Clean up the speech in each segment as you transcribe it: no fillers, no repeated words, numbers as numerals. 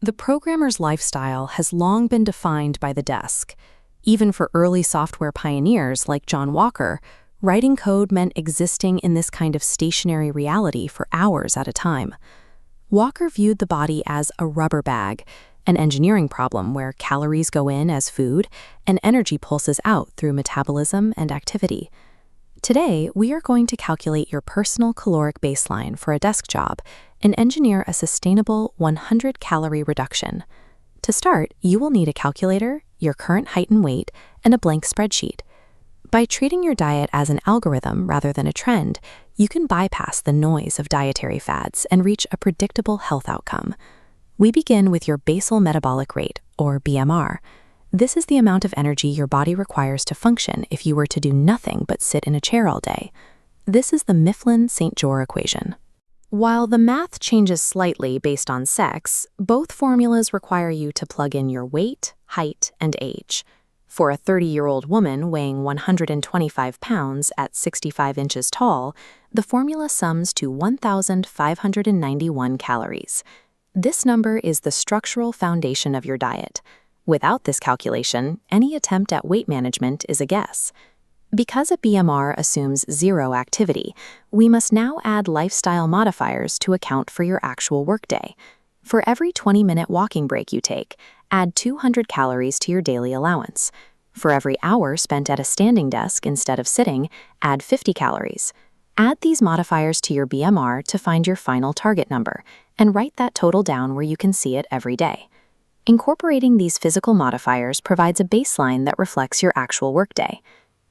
The programmer's lifestyle has long been defined by the desk. Even for early software pioneers like John Walker, writing code meant existing in this kind of stationary reality for hours at a time. Walker viewed the body as a rubber bag, an engineering problem where calories go in as food and energy pulses out through metabolism and activity. Today, we are going to calculate your personal caloric baseline for a desk job and engineer a sustainable 100-calorie reduction. To start, you will need a calculator, your current height and weight, and a blank spreadsheet. By treating your diet as an algorithm rather than a trend, you can bypass the noise of dietary fads and reach a predictable health outcome. We begin with your basal metabolic rate, or BMR. This is the amount of energy your body requires to function if you were to do nothing but sit in a chair all day. This is the Mifflin-St. Jeor equation. While the math changes slightly based on sex, both formulas require you to plug in your weight, height, and age. For a 30-year-old woman weighing 125 pounds at 65 inches tall, the formula sums to 1,591 calories. This number is the structural foundation of your diet. Without this calculation, any attempt at weight management is a guess. Because a BMR assumes zero activity, we must now add lifestyle modifiers to account for your actual workday. For every 20-minute walking break you take, add 200 calories to your daily allowance. For every hour spent at a standing desk instead of sitting, add 50 calories. Add these modifiers to your BMR to find your final target number, and write that total down where you can see it every day. Incorporating these physical modifiers provides a baseline that reflects your actual workday.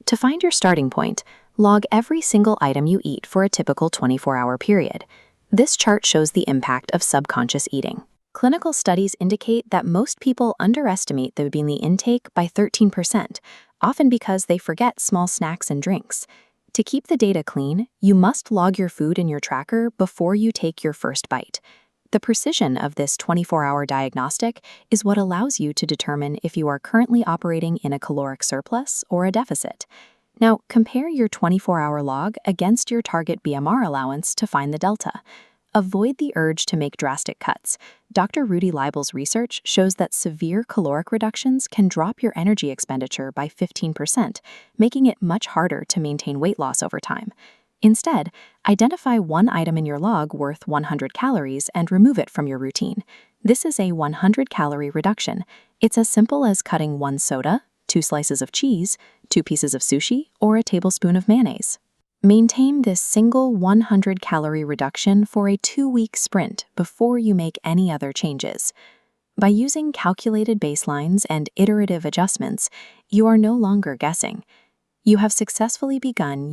To find your starting point, log every single item you eat for a typical 24-hour period. This chart shows the impact of subconscious eating. Clinical studies indicate that most people underestimate the daily intake by 13%, often because they forget small snacks and drinks. To keep the data clean, you must log your food in your tracker before you take your first bite. The precision of this 24-hour diagnostic is what allows you to determine if you are currently operating in a caloric surplus or a deficit. Now, compare your 24-hour log against your target BMR allowance to find the delta. Avoid the urge to make drastic cuts. Dr. Rudy Leibel's research shows that severe caloric reductions can drop your energy expenditure by 15%, making it much harder to maintain weight loss over time. Instead, identify one item in your log worth 100 calories and remove it from your routine. This is a 100-calorie reduction. It's as simple as cutting one soda, 2 slices of cheese, 2 pieces of sushi, or a tablespoon of mayonnaise. Maintain this single 100-calorie reduction for a 2-week sprint before you make any other changes. By using calculated baselines and iterative adjustments, you are no longer guessing. You have successfully begun